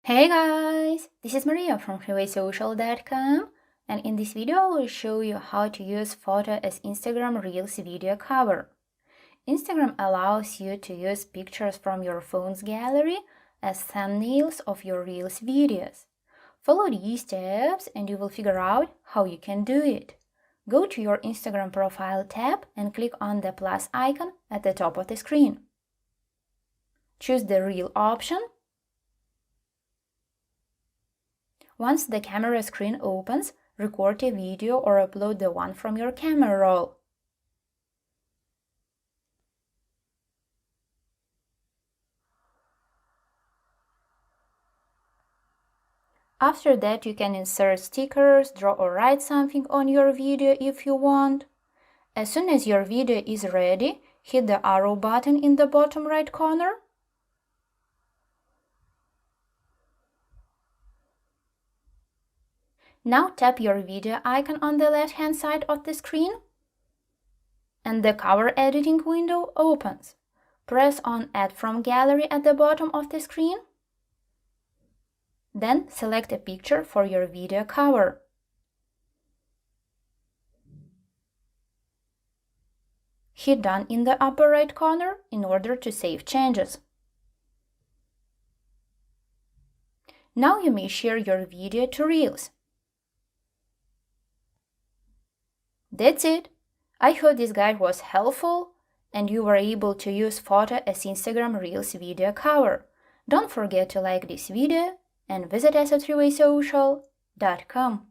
Hey guys, this is Maria from freewaysocial.com, and in this video I will show you how to use photo as Instagram Reels video cover. Instagram allows you to use pictures from your phone's gallery as thumbnails of your Reels videos. Follow these steps and you will figure out how you can do it. Go to your Instagram profile tab and click on the plus icon at the top of the screen. Choose the Reel option. Once the camera screen opens, record a video or upload the one from your camera roll. After that, you can insert stickers, draw or write something on your video if you want. As soon as your video is ready, hit the arrow button in the bottom right corner. Now tap your video icon on the left-hand side of the screen, and the cover editing window opens. Press on Add from Gallery at the bottom of the screen. Then select a picture for your video cover. Hit Done in the upper right corner in order to save changes. Now you may share your video to Reels. That's it! I hope this guide was helpful and you were able to use photo as Instagram Reels video cover. Don't forget to like this video and visit us at freewaysocial.com.